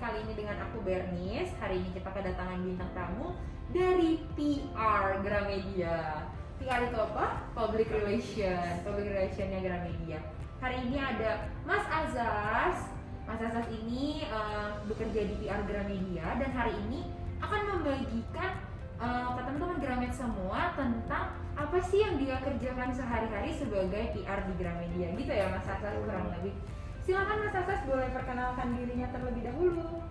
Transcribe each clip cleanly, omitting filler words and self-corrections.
kali ini dengan aku Bernice. Hari ini kita kedatangan bintang tamu dari PR Gramedia. PR itu apa? Public Relationnya Gramedia. Hari ini ada Mas Azaz. Mas Azaz ini bekerja di PR Gramedia dan hari ini akan membagikan ke teman-teman Gramed semua tentang apa sih yang dia kerjakan sehari-hari sebagai PR di Gramedia, gitu ya Mas Azaz kurang lebih. Silakan Mas Azaz boleh perkenalkan dirinya terlebih dahulu.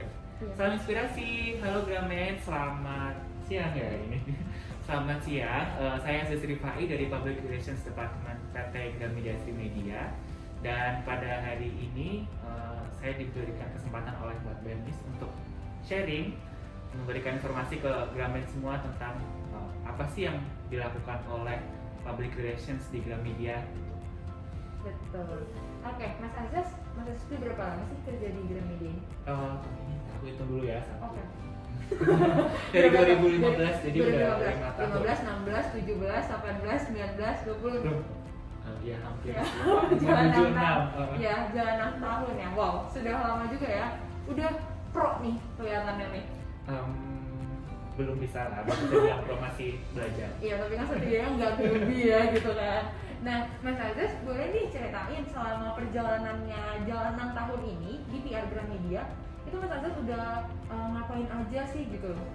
Salam inspirasi, halo Gramed, selamat siang ya ini. Selamat siang, saya Azaz Rifai dari Public Relations Department PT Gramedia Trimedia. Dan pada hari ini saya diberikan kesempatan oleh Mbak Bernice untuk sharing, memberikan informasi ke Gramed semua tentang apa sih yang dilakukan oleh Public Relations di Gramedia. Betul. Oke, Mas Azaz itu berapa lama sih kerja di Gramedia ini? Aku hitung dulu ya. Oke. Dari 2015, jadi udah 5 tahun. 15, 16, 17, 18, 19, 20. Ya hampir. Ya, jalan 6 6. tahun. Ya, jalan 6 tahun ya. Wow, sudah lama juga ya. Udah pro nih kelihatannya nih. Belum bisa lah, bisa bilang pro, masih belajar. Iya, tapi kan setidaknya nggak lebih ya gitu kan. Nah, Mas Azaz boleh nih ceritain selama perjalanannya jalan 6 tahun ini di PR Gramedia, itu Mas Azaz udah ngapain aja sih gitu loh?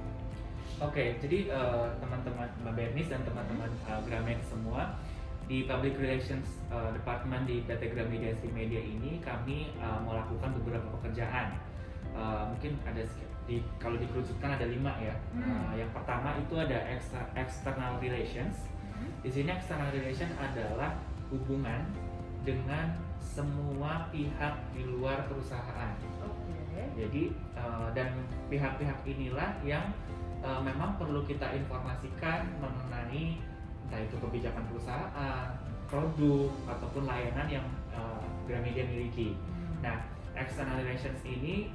Oke, jadi teman-teman Mbak Bernice dan teman-teman Gramed semua di Public Relations Department di PT Gramedia Trimedia ini kami melakukan beberapa pekerjaan. Mungkin ada kalau dikerucutkan ada 5 ya. Yang pertama itu ada external relations. Di sini external relation adalah hubungan dengan semua pihak di luar perusahaan. Jadi dan pihak-pihak inilah yang memang perlu kita informasikan mengenai entah itu kebijakan perusahaan, produk ataupun layanan yang Gramedia miliki. Nah, external relations ini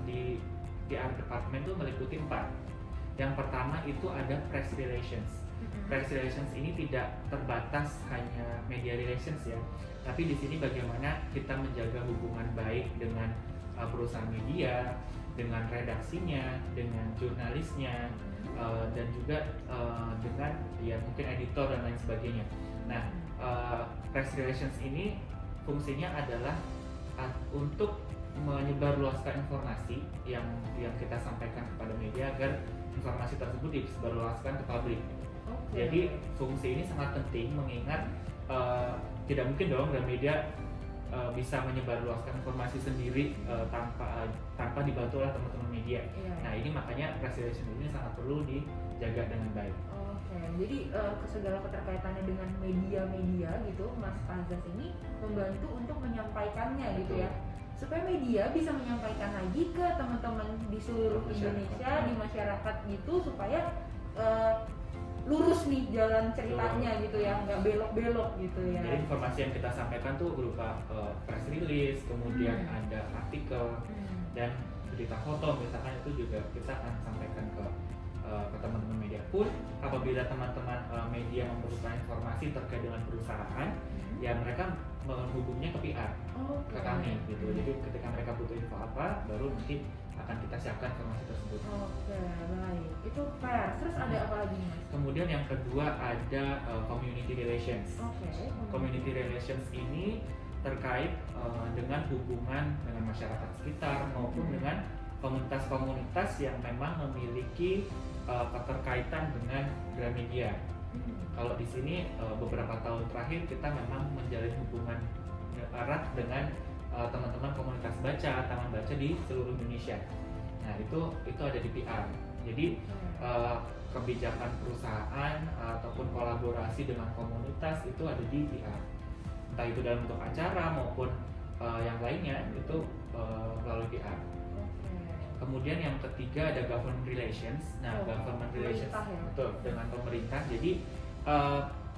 di PR department itu meliputi 4. Yang pertama itu ada press relations. Press relations ini tidak terbatas hanya media relations ya, tapi di sini bagaimana kita menjaga hubungan baik dengan perusahaan media, dengan redaksinya, dengan jurnalisnya, dan juga dengan ya mungkin editor dan lain sebagainya. Nah, press relations ini fungsinya adalah untuk menyebarluaskan informasi yang kita sampaikan kepada media agar informasi tersebut disebarluaskan ke publik. Jadi fungsi ini sangat penting mengingat tidak mungkin dong Gramedia bisa menyebarluaskan informasi sendiri tanpa dibantu oleh teman-teman media. Nah, ini makanya press relation ini sangat perlu dijaga dengan baik. Jadi segala keterkaitannya dengan media-media gitu, Mas Azaz ini membantu untuk menyampaikannya gitu ya, supaya media bisa menyampaikan lagi ke teman-teman di seluruh Indonesia, di masyarakat gitu, supaya lurus nih jalan ceritanya gitu ya, nggak belok-belok gitu ya. Jadi informasi yang kita sampaikan tuh berupa press release, kemudian ada artikel dan berita foto misalkan, itu juga kita akan sampaikan ke teman-teman media pun. Apabila teman-teman media memerlukan informasi terkait dengan perusahaan, ya mereka menghubungnya ke PR, ke kami gitu. Jadi ketika mereka butuh info apa, baru nanti akan kita siapkan informasi tersebut. Baik. Itu pers. Terus ada apa lagi nih, Mas? Kemudian yang kedua ada community relations. Community relations ini terkait dengan hubungan dengan masyarakat sekitar maupun dengan komunitas-komunitas yang memang memiliki keterkaitan dengan Gramedia. Kalau di sini beberapa tahun terakhir kita memang menjalin hubungan erat dengan teman-teman komunitas baca, taman baca di seluruh Indonesia. Nah, itu ada di PR. Jadi kebijakan perusahaan ataupun kolaborasi dengan komunitas itu ada di PR. Entah itu dalam bentuk acara maupun yang lainnya itu melalui PR. Kemudian yang ketiga ada government relations. Nah, government relations betul dengan pemerintah. Jadi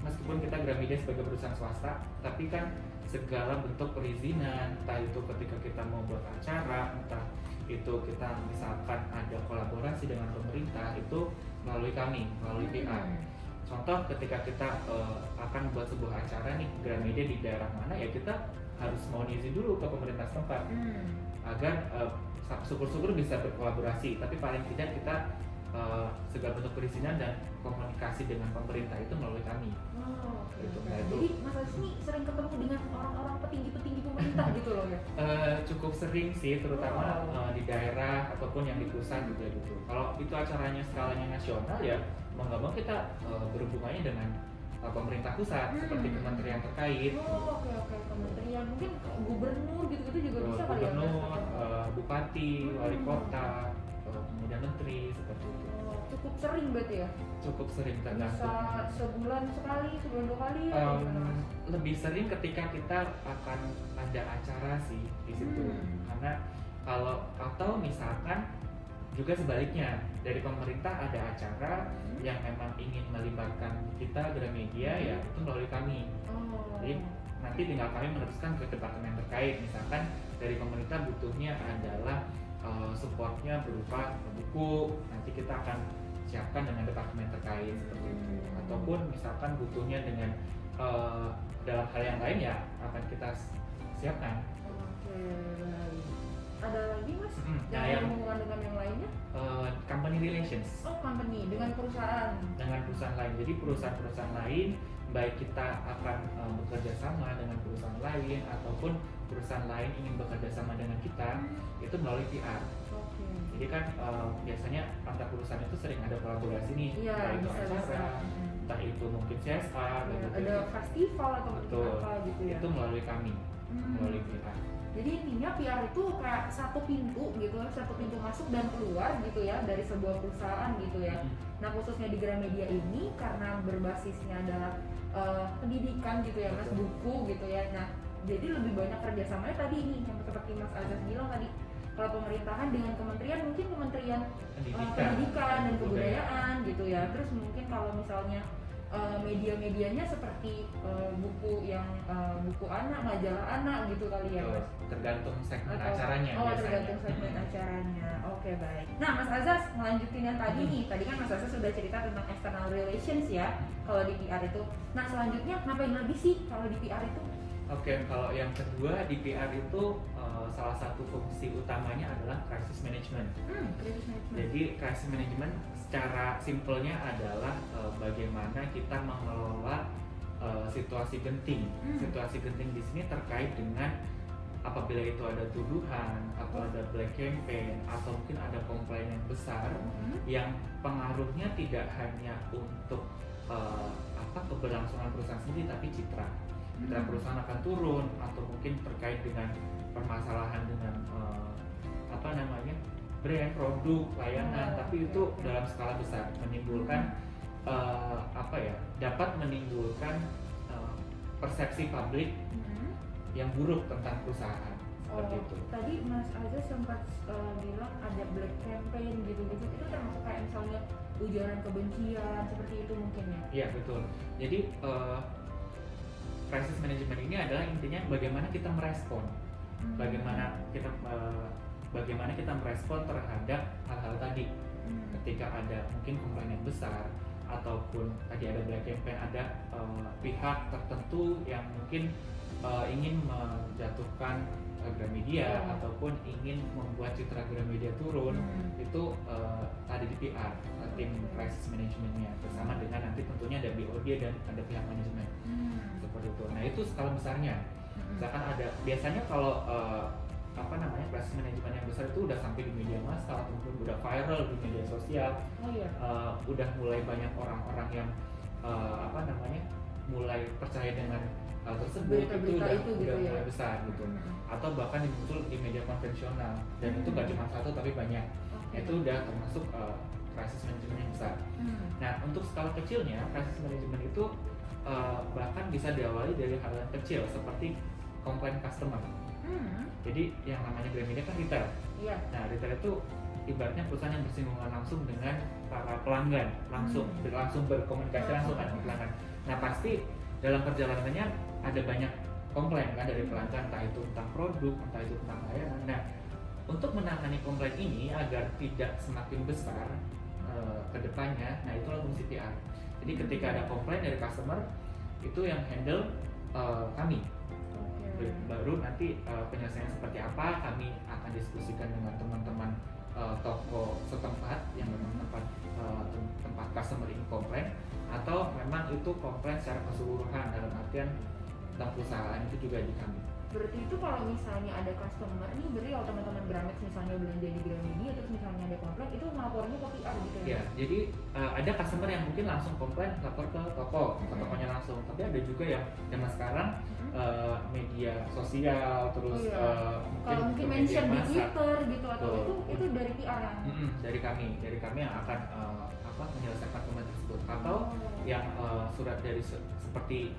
meskipun kita Gramedia sebagai perusahaan swasta, tapi kan segala bentuk perizinan, entah itu ketika kita mau buat acara, entah itu kita misalkan ada kolaborasi dengan pemerintah, itu melalui kami, melalui PR. Contoh ketika kita akan buat sebuah acara nih Gramedia di daerah mana, ya kita harus mohon izin dulu ke pemerintah setempat. agar syukur-syukur bisa berkolaborasi, tapi paling tidak kita segala bentuk perizinan dan komunikasi dengan pemerintah itu melalui kami. Oh, oke, Gitu. oke. Nah, itu Jadi Mas Aziz ini sering ketemu dengan orang-orang petinggi-petinggi pemerintah gitu loh ya? cukup sering sih, terutama Oh. di daerah ataupun yang di pusat juga gitu. Kalau itu acaranya skalanya nasional ya mau nggak mau kita berhubungannya dengan pemerintah pusat seperti kementerian terkait, Oh, oke, oke. Kementerian, mungkin gubernur gitu-gitu juga bisa kali ya Mas? gubernur, bupati, wali Hmm. kota, kemudian menteri seperti itu. Oh, cukup sering berarti ya? Cukup sering Bisa tergantung. sebulan sekali, sebulan 2 kali ya? Atau gimana, Mas? Lebih sering ketika kita akan ada acara sih di situ, karena atau misalkan juga sebaliknya dari pemerintah ada acara yang memang ingin melibatkan kita Gramedia ya itu melalui kami. Oh. Jadi nanti tinggal kami meneruskan ke departemen terkait, misalkan dari pemerintah butuhnya adalah supportnya berupa buku, nanti kita akan siapkan dengan departemen terkait seperti itu, ataupun misalkan butuhnya dengan dalam hal yang lain ya akan kita siapkan. Oke, baik. Ada lagi Mas? Nah, Yang berhubungan dengan yang lainnya? Company relations Oh, company, dengan perusahaan. dengan perusahaan lain. Jadi perusahaan-perusahaan lain, baik kita akan bekerja sama dengan perusahaan lain ataupun perusahaan lain ingin bekerja sama dengan kita, itu melalui PR. Oke. Jadi kan biasanya antar perusahaan itu sering ada kolaborasi nih, Iya, entah itu bisa. acara, entah itu mungkin CSR, Ya, gitu. ada festival atau mungkin Betul. apa gitu ya. Itu melalui kami, melalui PR. Jadi intinya PR itu kayak satu pintu gitu, satu pintu masuk dan keluar gitu ya dari sebuah perusahaan gitu ya. Nah khususnya di Gramedia ini karena berbasisnya adalah pendidikan gitu ya Mas, Betul. buku gitu ya. Nah jadi lebih banyak kerjasamanya tadi ini yang seperti Mas Azaz bilang tadi. Kalau pemerintahan dengan kementerian mungkin kementerian pendidikan dan kebudayaan gitu ya. Terus mungkin kalau misalnya media-medianya seperti buku yang buku anak, majalah anak gitu kali ya Mas. Tergantung segmen Atau- acaranya oh, biasanya. tergantung segmen acaranya. Oke, baik. Nah, Mas Azaz ngelanjutin yang tadi nih. Tadi kan Mas Azaz sudah cerita tentang external relations ya kalau di PR itu. Nah, selanjutnya ngapain lagi sih kalau di PR itu? Oke, kalau yang kedua di PR itu salah satu fungsi utamanya adalah crisis management. Crisis management. Jadi crisis management secara simpelnya adalah bagaimana kita mengelola situasi genting. Situasi genting di sini terkait dengan apabila itu ada tuduhan atau ada black campaign atau mungkin ada komplain yang besar yang pengaruhnya tidak hanya untuk keberlangsungan perusahaan sendiri tapi citra perusahaan akan turun atau mungkin terkait dengan permasalahan dengan brand, produk, layanan, tapi itu dalam skala besar menimbulkan dapat menimbulkan persepsi publik yang buruk tentang perusahaan seperti itu. Tadi Mas Azaz sempat bilang ada black campaign gitu-gitu. Itu termasuk kayak misalnya ujaran kebencian seperti itu mungkin ya? Iya betul. Jadi crisis management ini adalah intinya bagaimana kita merespon, bagaimana kita merespon terhadap hal-hal tadi. Ketika ada mungkin komplain yang besar ataupun tadi ada black campaign, ada pihak tertentu yang mungkin ingin menjatuhkan Gramedia ataupun ingin membuat citra Gramedia turun, itu ada di PR, tim crisis managementnya bersama dengan nanti tentunya ada BOD dan ada pihak manajemen seperti itu. Nah itu skala besarnya. Misalkan ada biasanya kalau crisis management yang besar itu udah sampai di media massa ataupun udah viral di media sosial. Udah mulai banyak orang-orang yang mulai percaya dengan hal tersebut, itu udah mulai besar gitu. Atau bahkan muncul di media konvensional dan itu gak cuma satu tapi banyak. Itu udah termasuk crisis management yang besar. Nah untuk skala kecilnya crisis management itu bahkan bisa diawali dari hal yang kecil seperti komplain customer. Jadi yang namanya Gramedia kan retail. Nah retail itu ibaratnya perusahaan yang bersinggungan langsung dengan para pelanggan, langsung berkomunikasi langsung dengan pelanggan. Nah pasti dalam perjalanannya ada banyak komplain kan dari pelanggan, entah itu tentang produk, entah itu tentang layanan. Nah untuk menangani komplain ini agar tidak semakin besar ke depannya, nah itulah fungsi PR. Jadi ketika ada komplain dari customer, itu yang handle kami. Baru nanti penyelesaian seperti apa kami akan diskusikan dengan teman-teman toko setempat yang memang tempat customer ini komplain, atau memang itu komplain secara keseluruhan dalam artian tentang perusahaan itu juga di kami. Berarti itu kalau misalnya ada customer nih, berarti kalau teman-teman Gramex misalnya belanja di Gramedia terus misalnya ada komplain, itu ngelapornya ke PR gitu ya? Ya, jadi ada customer yang mungkin langsung komplain lapor ke tokonya langsung. Tapi ada juga yang zaman sekarang media sosial, terus kalau mungkin mention di Twitter gitu atau itu dari PR yang? Dari kami yang akan menyelesaikan komplain tersebut, atau yang surat dari seperti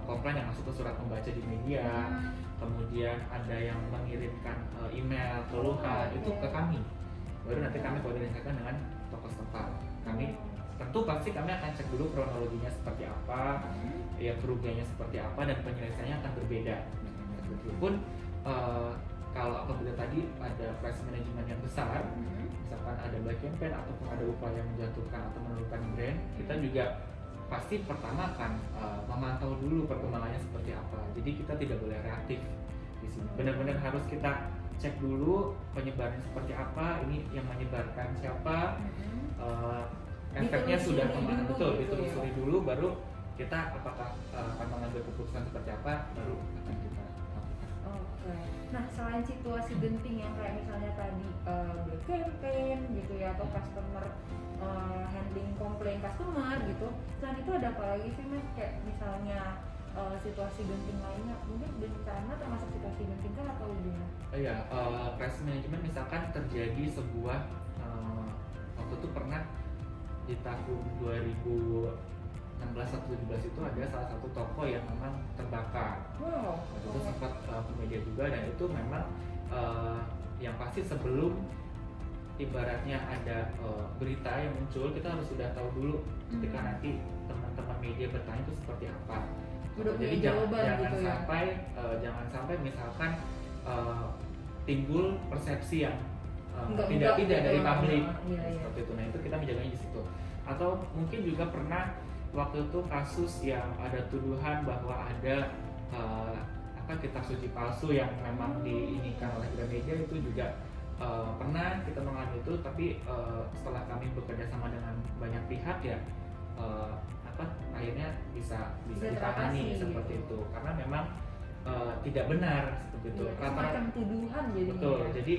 komplain yang masuk ke surat pembaca di media, kemudian ada yang mengirimkan email keluhan itu ke kami, baru nanti kami koordinasikan dengan toko setempat. Kami tentu pasti kami akan cek dulu kronologinya seperti apa, ya kerugiannya seperti apa, dan penyelesaiannya akan berbeda. Meskipun kalau apabila tadi ada price management yang besar, misalkan ada black campaign ataupun ada upaya menjatuhkan atau menurunkan brand, kita juga pasti pertama akan memantau dulu perkembangannya seperti apa. Jadi kita tidak boleh reaktif di sini. Benar-benar harus kita cek dulu penyebarannya seperti apa, ini yang menyebarkan siapa, efeknya sudah kemana, betul, ditelusuri dulu, baru kita apakah akan mengambil keputusan seperti apa, baru akan kita lakukan. Oke. Nah, selain situasi genting yang kayak misalnya tadi black campaign gitu ya, atau customer handling komplain customer gitu, selain itu ada apa lagi sih Mas? Kayak misalnya situasi genting lainnya, mungkin bencana termasuk situasi genting kan atau gimana? Iya, crisis management misalkan terjadi sebuah waktu itu pernah di tahun 2016 atau 2017 itu ada salah satu toko yang memang terbakar. Itu sempat ke media juga, dan itu memang yang pasti sebelum ibaratnya ada berita yang muncul, kita harus sudah tahu dulu ketika nanti teman-teman media bertanya itu seperti apa. Jadi jangan sampai misalkan timbul persepsi yang tidak dari publik seperti itu. Nah, itu kita menjaganya di situ. Atau mungkin juga pernah waktu itu kasus yang ada tuduhan bahwa ada kitab suci palsu yang memang diinikan oleh Gramedia, itu juga pernah kita mengalami itu. Tapi setelah kami bekerja sama dengan banyak pihak ya akhirnya bisa ditangani seperti itu, karena memang tidak benar seperti itu. Semacam tuduhan jadi. Betul. Jadi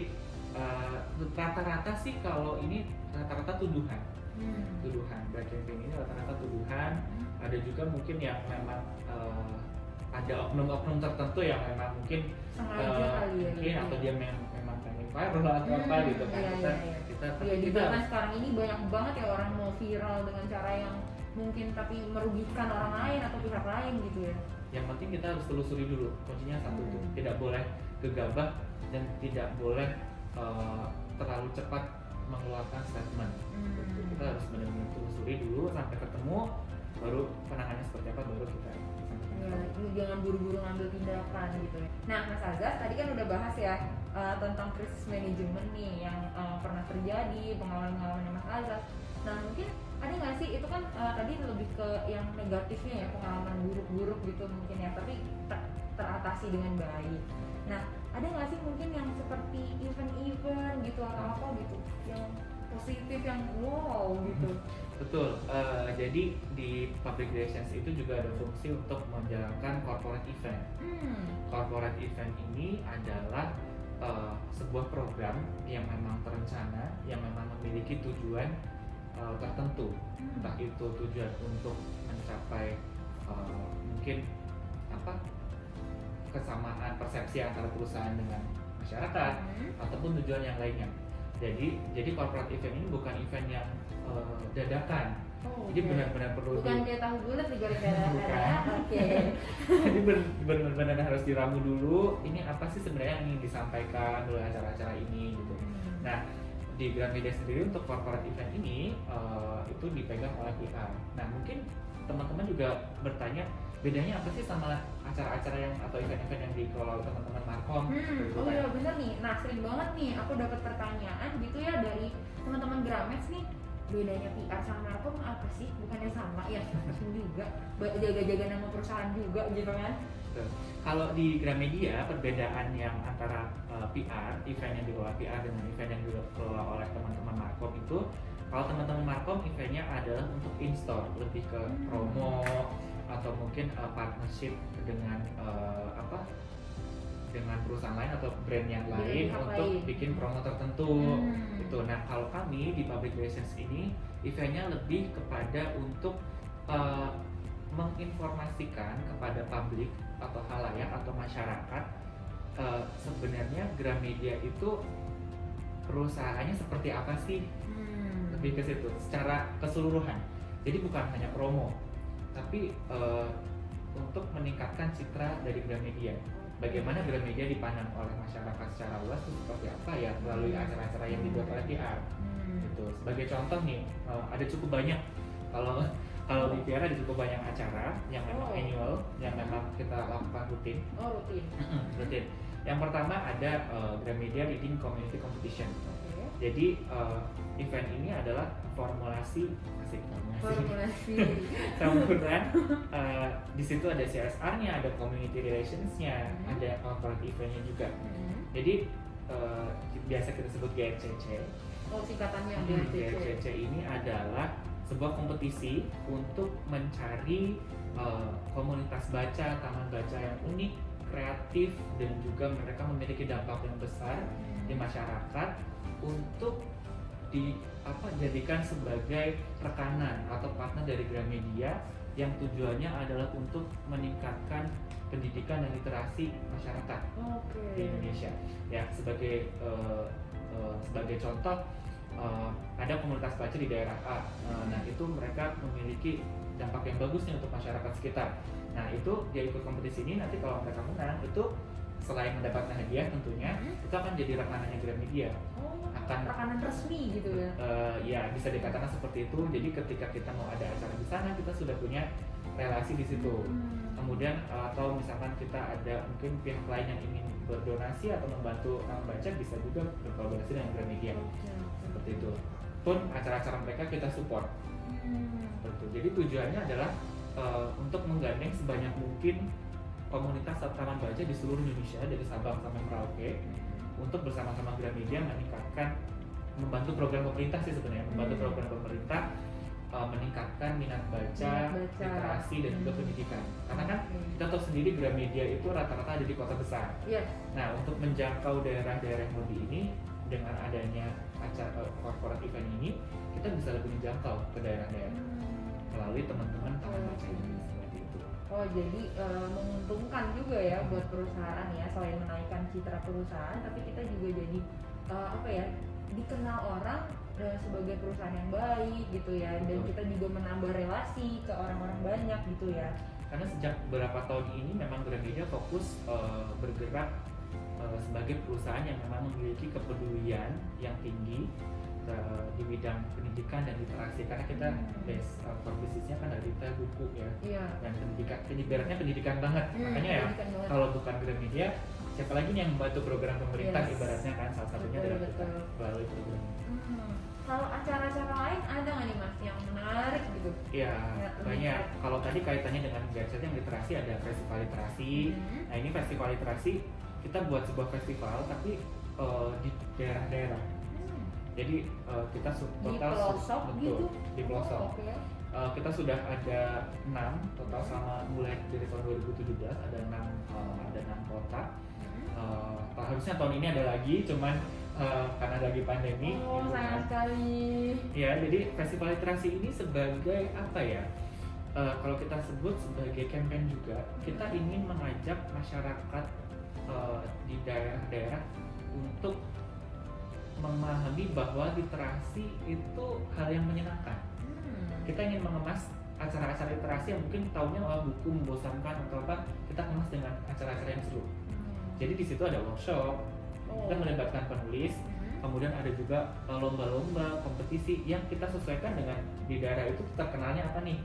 rata-rata sih kalau ini rata-rata tuduhan. Tuduhan black campaign ini rata-rata tuduhan. Ada juga mungkin yang memang ada oknum-oknum tertentu yang memang mungkin mungkin atau dia memang pengen viral atau apa gitu kan. Kita kan sekarang ini banyak banget ya orang mau viral dengan cara yang mungkin tapi merugikan orang lain atau pihak lain gitu ya. Yang penting kita harus telusuri dulu, kuncinya satu itu, tidak boleh gegabah dan tidak boleh terlalu cepat mengeluarkan statement. Kita harus benar-benar telusuri dulu sampai ketemu, baru penanganannya seperti apa, baru kita jangan buru-buru ngambil tindakan gitu ya. Nah, Mas Azaz tadi kan udah bahas ya tentang krisis manajemen nih yang pernah terjadi, pengalaman-pengalamannya Mas Azaz. Nah, mungkin ada nggak sih, itu kan tadi lebih ke yang negatifnya ya, pengalaman buruk-buruk gitu mungkin ya, tapi teratasi dengan baik. Nah, ada nggak sih mungkin yang seperti event-event gitu atau apa gitu yang positif, yang wow gitu? Betul. Jadi di public relations itu juga ada fungsi untuk menjalankan corporate event. Corporate event ini adalah sebuah program yang memang terencana, yang memang memiliki tujuan tertentu. Entah itu tujuan untuk mencapai mungkin kesamaan persepsi antara perusahaan dengan masyarakat, ataupun tujuan yang lainnya. Jadi corporate event ini bukan event yang dadakan. Jadi benar-benar perlu bukan kayak tahu bulat digoreng-goreng. Jadi benar-benar harus diramu dulu. Ini apa sih sebenarnya yang ingin disampaikan melalui acara-acara ini gitu. Nah, di Gramedia sendiri untuk corporate event ini itu dipegang oleh PR. Nah, mungkin teman-teman juga bertanya, bedanya apa sih sama acara-acara yang atau event-event yang dikelola oleh teman-teman Markom? Oh iya bener nih. Nah, sering banget nih aku dapat pertanyaan gitu ya dari teman-teman Gramex nih. bedanya PR sama markom apa sih? Bukannya sama ya? Juga jaga-jaga nama perusahaan juga gitu kan? Betul. Kalau di Gramedia perbedaan yang antara PR, event yang dikelola PR dengan event yang dikelola oleh teman-teman Markom itu, kalau teman-teman Markom eventnya adalah untuk in-store, lebih ke promo atau mungkin partnership dengan dengan perusahaan lain atau brand yang lain untuk bikin promo tertentu gitu. Nah kalau kami di Public Relations ini eventnya lebih kepada untuk menginformasikan kepada publik atau halayak atau masyarakat sebenarnya Gramedia itu perusahaannya seperti apa sih, lebih ke situ secara keseluruhan. Jadi bukan hanya promo, tapi untuk meningkatkan citra dari Gramedia. Bagaimana Gramedia dipandang oleh masyarakat secara luas itu seperti apa ya melalui acara-acara yang dibuat oleh PR. Gitu. Sebagai contoh nih, ada cukup banyak kalau di PR ada cukup banyak acara yang memang annual, yang memang kita lakukan rutin. Rutin. Yang pertama ada Gramedia Leading Community Competition. Jadi event ini adalah formulasi campuran. Di situ ada CSR-nya, ada community relations-nya, ada corporate event-nya juga. Jadi biasa kita sebut GCC. Singkatannya GCC ini adalah sebuah kompetisi untuk mencari komunitas baca, taman baca yang unik, kreatif, dan juga mereka memiliki dampak yang besar di masyarakat untuk dijadikan sebagai rekanan atau partner dari Gramedia yang tujuannya adalah untuk meningkatkan pendidikan dan literasi masyarakat di Indonesia. Ya sebagai contoh ada komunitas baca di daerah A. Nah itu mereka memiliki dampak yang bagus nih untuk masyarakat sekitar. Nah itu dia ikut kompetisi ini, nanti kalau mereka menang itu selain mendapatkan hadiah tentunya itu akan jadi rekanannya Gramedia. Akan rekanan resmi gitu ya? Ya bisa dikatakan seperti itu. Jadi ketika kita mau ada acara di sana kita sudah punya relasi di situ. Kemudian atau misalkan kita ada mungkin pihak lain yang ingin berdonasi atau membantu orang baca bisa juga berkolaborasi dengan Gramedia. Seperti itu. Pun acara-acara mereka kita support. Seperti itu. Jadi tujuannya adalah untuk menggandeng sebanyak mungkin komunitas taman baca di seluruh Indonesia dari Sabang sampai Merauke untuk bersama-sama Gramedia membantu program pemerintah sih sebenarnya, membantu program pemerintah meningkatkan minat baca, literasi dan juga pendidikan. Karena kan kita tahu sendiri Gramedia itu rata-rata ada di kota besar. Nah untuk menjangkau daerah-daerah yang lebih ini dengan adanya acara corporate event ini kita bisa lebih menjangkau ke daerah-daerah melalui teman-teman taman baca ini. Jadi menguntungkan juga ya buat perusahaan ya, selain menaikkan citra perusahaan, tapi kita juga jadi dikenal orang sebagai perusahaan yang baik gitu ya. Dan kita juga menambah relasi ke orang-orang banyak gitu ya. Karena sejak beberapa tahun ini memang Gramedia fokus bergerak sebagai perusahaan yang memang memiliki kepedulian yang tinggi di bidang pendidikan dan literasi, karena kita base core business-nya kan dari buku ya, dan pendidikan, ibaratnya pendidikan banget. Makanya ya kalau bukan Gramedia siapa lagi nih yang membantu program pemerintah, ibaratnya kan salah satunya adalah kita melalui program. Kalau acara-acara lain ada nggak nih Mas yang menarik gitu? Iya, banyak. Kalau tadi kaitannya dengan gadget yang literasi ada festival literasi. Nah ini festival literasi kita buat sebuah festival tapi di daerah-daerah. Jadi kita total di pelosok gitu? Di pelosok. Kita sudah ada 6 total sama mulai dari tahun 2017 ada 6 kota. Harusnya tahun ini ada lagi, cuman karena lagi pandemi. Sayang sekali. Ya, jadi festival literasi ini sebagai apa ya? Kalau kita sebut sebagai campaign juga, kita ingin mengajak masyarakat di daerah-daerah untuk memahami bahwa literasi itu hal yang menyenangkan. Kita ingin mengemas acara-acara literasi yang mungkin tahunnya buku membosankan atau apa, kita kemas dengan acara-acara yang seru. Jadi di situ ada workshop, kita melibatkan penulis, kemudian ada juga lomba-lomba, kompetisi yang kita sesuaikan dengan di daerah itu terkenalnya apa nih.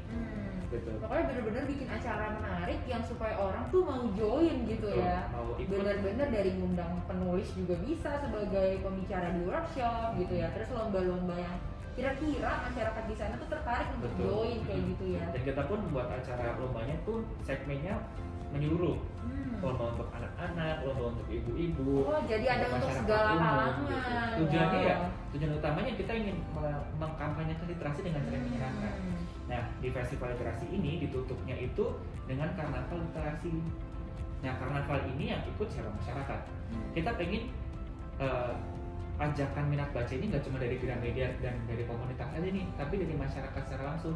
Gitu. Pokoknya bener-bener bikin acara menarik yang supaya orang tuh mau join gitu ya. Bener-bener dari ngundang penulis juga bisa sebagai pembicara di workshop gitu ya. Terus lomba-lomba yang kira-kira masyarakat di sana tuh tertarik untuk Betul. join kayak gitu ya. Dan kita pun membuat acara lombanya tuh segmennya menyeluruh. Lomba untuk anak-anak, lomba untuk ibu-ibu. Oh, jadi ada untuk masyarakat segala umum, kalangan. gitu. Tujuannya ya, tujuan utamanya kita ingin mengkampanyekan literasi dengan cara yang menyenangkan. Nah, di festival literasi ini ditutupnya itu dengan karnaval literasi. Nah, karnaval ini yang ikut secara masyarakat. Kita pengen ajakan minat baca ini nggak cuma dari Gramedia dan dari komunitas aja nih, tapi dari masyarakat secara langsung.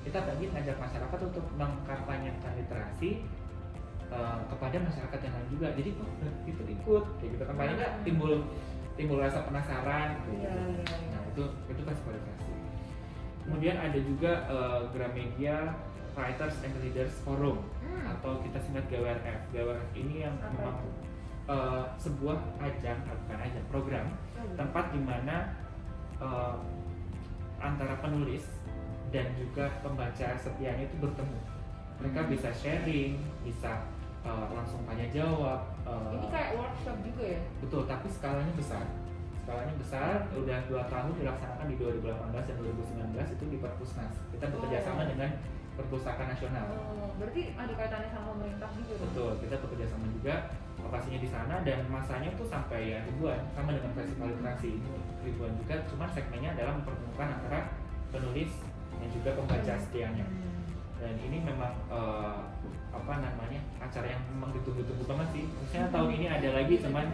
Kita pengen ngajak masyarakat untuk mengkampanyekan literasi kepada masyarakat yang lain juga. Jadi itu ikut kayak gitu kan, paling nggak timbul rasa penasaran gitu. Nah, itu festival literasi. Kemudian ada juga Gramedia Writers and Leaders Forum atau kita singkat GWRF. GWRF ini yang memang sebuah program tempat di mana antara penulis dan juga pembaca setianya itu bertemu. Mereka bisa sharing, bisa langsung tanya jawab. Ini kayak workshop juga ya? Betul, tapi skalanya besar. Udah 2 tahun dilaksanakan di 2018 dan 2019 itu di Perpusnas. Kita bekerja sama dengan Perpustakaan Nasional. Berarti ada kaitannya sama pemerintah juga? Betul, kita bekerja sama juga, lokasinya di sana dan masanya tuh sampai ya ribuan, sama dengan festival literasi ini ribuan juga, cuman segmennya adalah mempertemukan antara penulis dan juga pembaca setianya. Dan ini memang acara yang memang ditunggu-tunggu banget sih. Maksudnya tahun ini ada lagi, cuman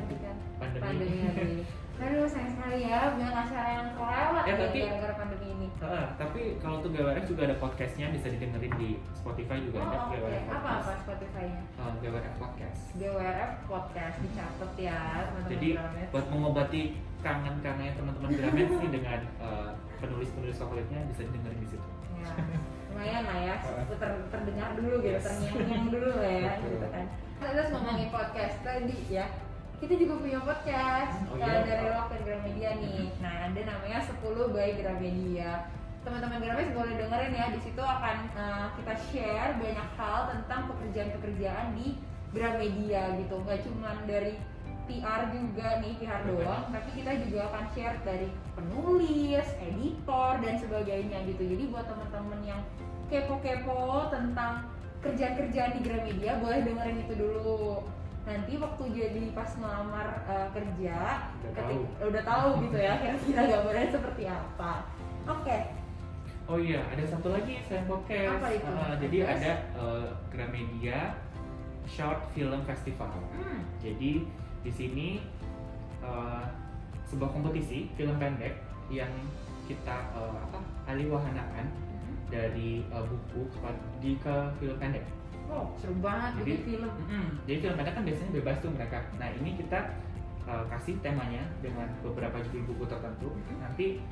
pandemi. Aduh, sayang sekali ya, banyak acara yang kelewat gara-gara pandemi ini. Tapi kalau tuh GWRF juga ada podcastnya, bisa didengerin di Spotify juga ada GWRF Podcast. Apa Spotify-nya? GWRF Podcast. GWRF Podcast, dicatat ya teman-teman. Jadi Gramet. buat mengobati kangen-kangennya teman-teman Gramet sih dengan penulis-penulis favoritnya bisa didengerin di situ. Ya, lumayan lah ya, terdengar dulu gitu, terngiang-ngiang dulu lah ya, gitu kan. Terus ngomongin podcast tadi ya, kita juga punya podcast dari Rock dan Gramedia nih. Nah, ada namanya 10 by Gramedia. Teman-teman Gramet boleh dengerin ya, di situ akan kita share banyak hal tentang pekerjaan-pekerjaan di Gramedia gitu. Nggak cuma dari PR juga nih, PR doang, tapi kita juga akan share dari penulis, editor, dan sebagainya gitu. Jadi buat teman-teman yang kepo-kepo tentang kerjaan-kerjaan di Gramedia, boleh dengerin itu dulu. Nanti waktu jadi pas melamar kerja, udah tahu gitu ya, kira-kira gambarnya seperti apa. Oke. Oh iya, ada satu lagi sayang podcast. Apa itu? Jadi ada Gramedia Short Film Festival. Jadi di sini sebuah kompetisi film pendek yang kita aliwahanakan dari buku ke film pendek. Oh, seru banget Jadi film. Jadi film pendek kan biasanya bebas tuh mereka. Nah, ini kita kasih temanya dengan beberapa judul buku tertentu. Nanti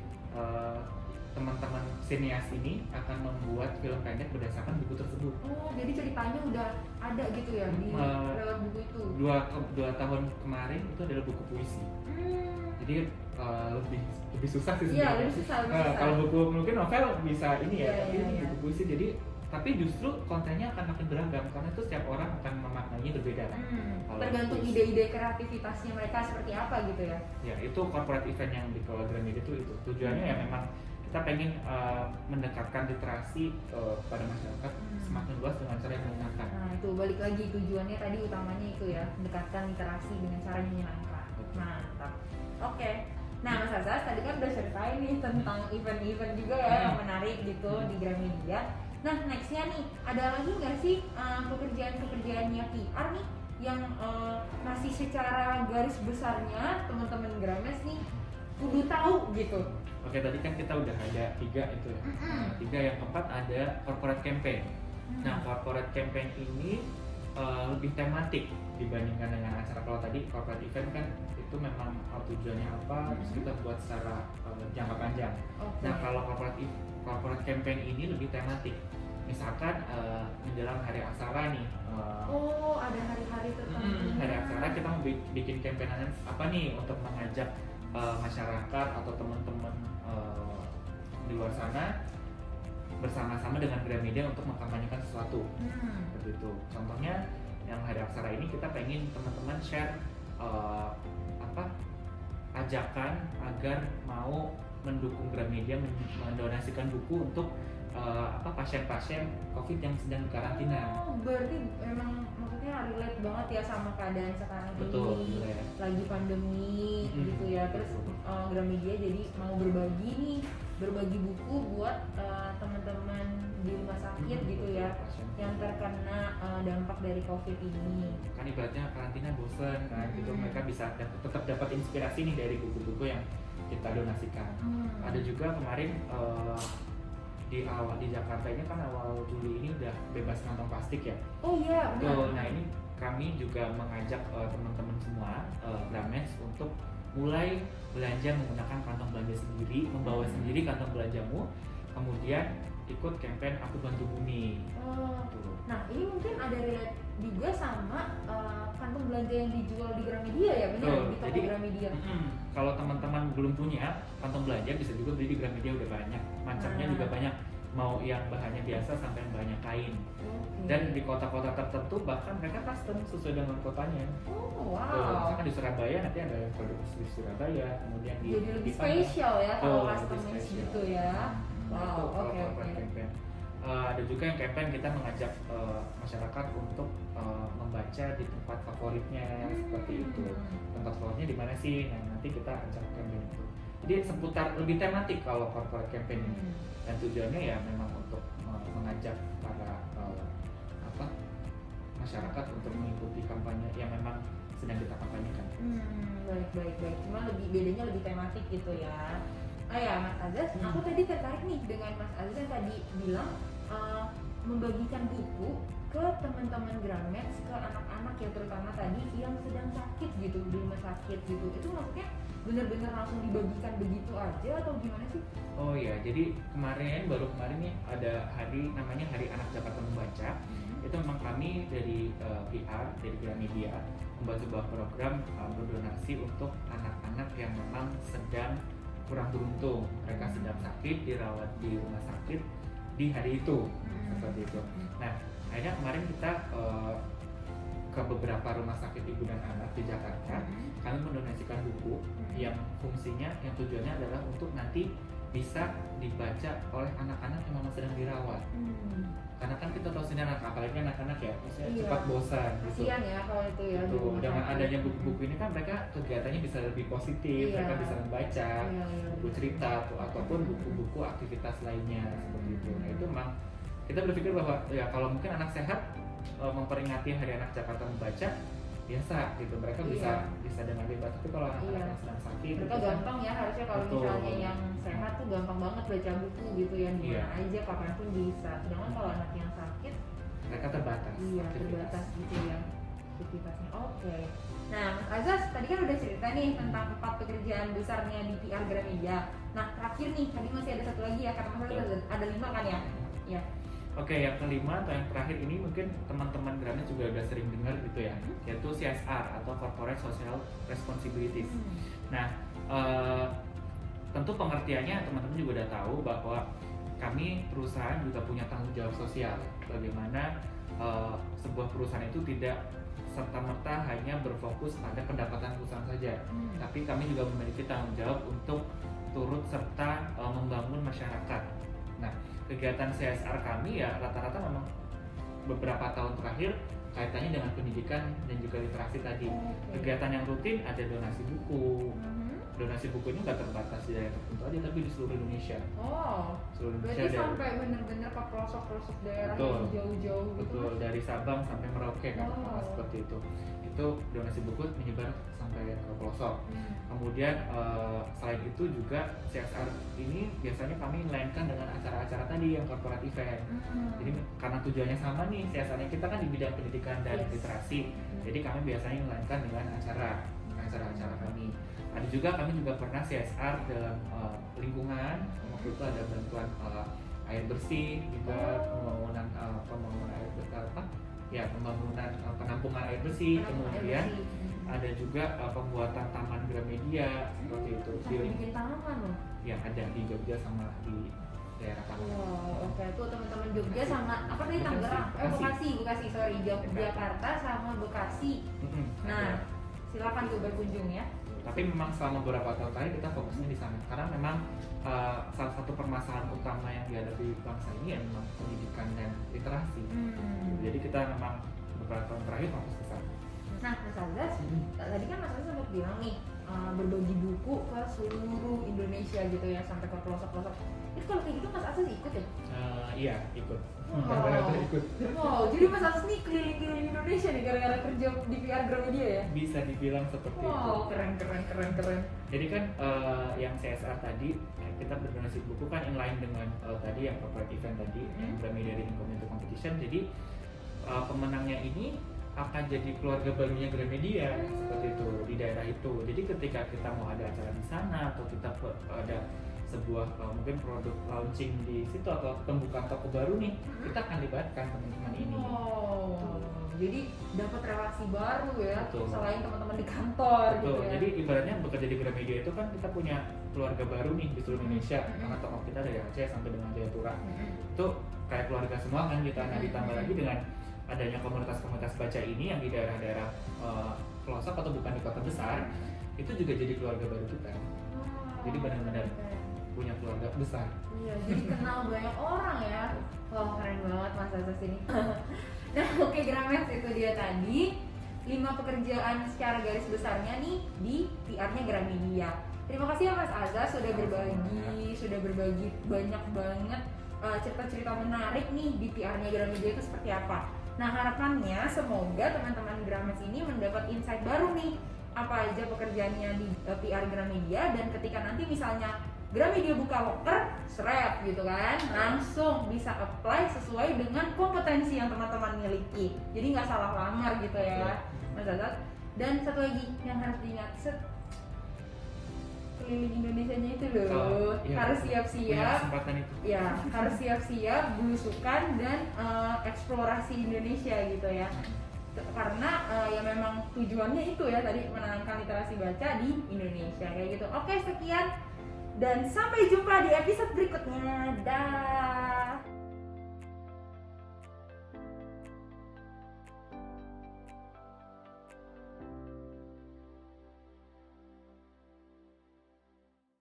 teman-teman sinias ini akan membuat film pendek berdasarkan buku tersebut. Oh, jadi ceritanya udah ada gitu ya di lewat buku itu. Dua tahun kemarin itu adalah buku puisi. Jadi lebih susah sih sebenarnya. Iya, lebih susah. Kalau buku mungkin novel bisa ini ya, tapi buku puisi tapi justru kontennya akan makin beragam karena itu setiap orang akan memaknainya berbeda kan. Tergantung ide-ide kreativitasnya mereka seperti apa gitu ya. Ya, itu corporate event yang di Gramedia itu tujuannya ya memang kita pengen mendekatkan literasi pada masyarakat semakin luas dengan cara yang menyenangkan. Nah, itu balik lagi tujuannya tadi utamanya itu ya, mendekatkan literasi dengan cara yang menyenangkan. Mantap. Oke. Nah, Mas Azaz tadi kan udah ceritain nih tentang event-event juga ya yang menarik gitu di Gramedia. Nah, nextnya nih, ada lagi nggak sih pekerjaan-pekerjaannya PR nih yang masih secara garis besarnya teman-teman Grames nih kudu tahu gitu? Oke, tadi kan kita udah ada 3 itu ya. 3, yang keempat ada corporate campaign. Nah, corporate campaign ini lebih tematik dibandingkan dengan acara. Kalau tadi corporate event kan itu memang tujuannya apa, terus kita buat secara jangka panjang. Nah, kalau corporate campaign ini lebih tematik. Misalkan menjelang hari aksara nih. Ada hari-hari tertentu. Hari aksara kita mau bikin campaign apa nih untuk mengajak masyarakat atau teman-teman di luar sana bersama-sama dengan Gramedia untuk mengkampanyekan sesuatu. Seperti itu. Contohnya yang hari aksara ini kita pengen teman-teman share ajakan agar mau mendukung Gramedia mendonasikan buku untuk pasien-pasien COVID yang sedang dikarantina. Oh, berarti memang maksudnya relate banget ya sama keadaan sekarang Betul, ini. relate. Lagi pandemi gitu ya. Terus Gramedia jadi mau berbagi buku buat teman-teman di rumah sakit gitu ya, yang terkena dampak dari COVID ini. Kan ibaratnya karantina bosen kan, gitu mereka bisa tetap dapat inspirasi nih dari buku-buku yang kita donasikan. Ada juga kemarin di Jakarta ini kan awal Juli ini udah bebas kantong plastik ya. Oh iya, benar. Nah ini kami juga mengajak teman-teman semua Gramedia untuk mulai belanja menggunakan kantong belanja sendiri, membawa sendiri kantong belanjamu, kemudian ikut campaign Aku Bantu Bumi. Nah ini mungkin ada relate juga sama kantong belanja yang dijual di Gramedia ya, benar? Di toko Gramedia. Kalau teman-teman belum punya kantong belanja bisa juga beli di Gramedia, udah banyak, macamnya juga banyak, mau yang bahannya biasa sampai yang bahannya kain. Dan di kota-kota tertentu bahkan mereka custom sesuai dengan kotanya. Oh wow. Misalkan di Surabaya nanti ada produk di Surabaya, kemudian jadi lebih Padang. spesial ya kalau Lebih customize spesial. gitu ya. Wow, oke. Campaign. Ada juga yang campaign kita mengajak masyarakat untuk membaca di tempat favoritnya seperti itu. Tempat favoritnya di mana sih? Nah nanti kita ajak campaign itu. Jadi seputar lebih tematik kalau corporate campaign ini. Dan tujuannya ya memang untuk mengajak para masyarakat untuk mengikuti kampanye yang memang sedang kita kampanyekan. Baik. Cuma bedanya lebih tematik gitu ya. Ya Mas Azaz, aku tadi tertarik nih dengan Mas Azaz yang tadi bilang membagikan buku ke teman-teman Gramedia, ke anak-anak ya terutama tadi yang sedang sakit gitu di rumah sakit gitu. Itu maksudnya benar-benar langsung dibagikan begitu aja atau gimana sih? Oh iya, jadi baru kemarin nih ada namanya Hari Anak Jakarta Membaca. Itu memang kami dari PR, dari Gramedia membuat sebuah program berdonasi untuk anak-anak yang memang sedang kurang beruntung. Mereka sedang sakit, dirawat di rumah sakit di hari itu, seperti itu. Nah, akhirnya kemarin kita ke beberapa rumah sakit ibu dan anak di Jakarta, kami mendonasikan buku yang fungsinya, yang tujuannya adalah untuk nanti bisa dibaca oleh anak-anak yang memang sedang dirawat. Karena kan kita tahu sendiri apalagi anak-anak ya, cepat bosan gitu. Kasian ya kalau itu ya. Dengan adanya buku-buku ini kan mereka kegiatannya bisa lebih positif, mereka bisa membaca buku cerita ataupun buku-buku aktivitas lainnya seperti itu. Nah itu memang kita berpikir bahwa ya kalau mungkin anak sehat memperingati Hari Anak Jakarta Membaca biasa gitu, mereka bisa dengan bebas. Tapi kalau anak-anak yang sedang sakit, mereka gampang ya harusnya kalau misalnya yang sehat tuh gampang banget baca buku gitu ya, dimana aja kapanpun bisa. Sedangkan kalau anak yang sakit mereka terbatas. Terbatas gitu ya aktivitasnya. Oke. Nah Mas Azaz tadi kan udah cerita nih tentang 4 pekerjaan besarnya di PR Gramedia. Nah terakhir nih tadi masih ada satu lagi ya, karena ada 5 kan ya? Iya. Oke, yang kelima atau yang terakhir ini mungkin teman-teman Gramedia juga udah sering dengar gitu ya, yaitu CSR atau Corporate Social Responsibilities. Nah, tentu pengertiannya teman-teman juga udah tahu bahwa kami perusahaan juga punya tanggung jawab sosial. Bagaimana sebuah perusahaan itu tidak serta-merta hanya berfokus pada pendapatan perusahaan saja, tapi kami juga memiliki tanggung jawab untuk turut serta membangun masyarakat. Nah, kegiatan CSR kami ya rata-rata memang beberapa tahun terakhir kaitannya dengan pendidikan dan juga literasi tadi. Kegiatan yang rutin ada donasi buku. Donasi buku ini nggak terbatas di daerah tertentu aja, tapi di seluruh Indonesia. Seluruh Indonesia. Berarti sampai benar-benar ke pelosok-pelosok daerah yang jauh-jauh gitu. Betul, dari Sabang sampai Merauke kan, seperti itu. Itu donasi buku menyebar sampai ke pelosok. Kemudian selain itu juga CSR ini biasanya kami melainkan dengan acara-acara tadi yang corporate event. Jadi karena tujuannya sama nih, CSR-nya kita kan di bidang pendidikan dan literasi. Jadi kami biasanya melainkan dengan acara-acara kami. Ada juga kami juga pernah CSR dalam lingkungan. Waktu itu ada bantuan air bersih, juga pembangunan air pembangunan penampungan air bersih. Kemudian ada juga pembuatan taman Gramedia seperti itu. Bikin tanaman loh. Ya ada di Jogja sama di daerah Tangerang. Oke, tuh teman-teman Jogja sama apa tadi Tangerang? Bekasi, sorry, Jakarta sama Bekasi. Nah, silakan tuh berkunjung ya. Tapi memang selama beberapa tahun terakhir kita fokusnya di sana karena memang salah satu permasalahan utama yang dihadapi bangsa ini ya memang pendidikan dan literasi. Jadi kita memang beberapa tahun terakhir fokus ke sana. Nah, Mas Azaz, tadi kan Mas Azaz sempat bilang nih berbagi buku ke seluruh Indonesia gitu ya, sampai ke pelosok-pelosok. Itu kalau kayak gitu Mas Azaz ikut ya? Iya, ikut. Wow. Ikut. Wow, jadi Mas Azaz nih keliling-keliling Indonesia nih gara-gara kerja di PR Gramedia ya? Bisa dibilang seperti itu. Wow, keren. Jadi kan yang CSR tadi kita berdonasi buku kan inline dengan tadi yang corporate event tadi yang Gramedia Reading Community Competition. Jadi pemenangnya ini akan jadi keluarga barunya Gramedia seperti itu di daerah itu. Jadi ketika kita mau ada acara di sana atau kita ada sebuah mungkin produk launching di situ atau pembukaan toko baru nih, kita akan libatkan teman-teman ini. Wow. Jadi dapat relasi baru ya, Betul. selain teman-teman di kantor Betul. gitu ya. Jadi ibaratnya bekerja di Gramedia itu kan kita punya keluarga baru nih di seluruh Indonesia. Karena toko kita dari Aceh sampai dengan Jayapura. Itu kayak keluarga semua kan kita. Nah ditambah lagi dengan adanya komunitas-komunitas baca ini yang di daerah-daerah pelosok atau bukan di kota besar, itu juga jadi keluarga baru kita. Jadi benar-benar punya keluarga besar. Iya, jadi kenal banyak orang ya. Wah, keren banget Mas Azaz ini. Nah, oke Gramex, itu dia tadi 5 pekerjaan secara garis besarnya nih di PR-nya Gramedia. Terima kasih ya Mas Azaz sudah berbagi banyak banget cerita-cerita menarik nih di PR-nya Gramedia itu seperti apa. Nah, harapannya semoga teman-teman Gramex ini mendapat insight baru nih apa aja pekerjaannya di PR Gramedia, dan ketika nanti misalnya Gramedia buka loker, seret gitu kan, langsung bisa apply sesuai dengan kompetensi yang teman-teman miliki. Jadi nggak salah lamar gitu ya, Mas Azaz. Dan satu lagi yang harus diingat, keliling Indonesianya itu loh, iya, harus punya siap-siap. kesempatan itu. Ya, harus siap-siap belusukan dan eksplorasi Indonesia gitu ya. Karena ya memang tujuannya itu ya tadi, menanamkan literasi baca di Indonesia kayak gitu. Oke, sekian dan sampai jumpa di episode berikutnya.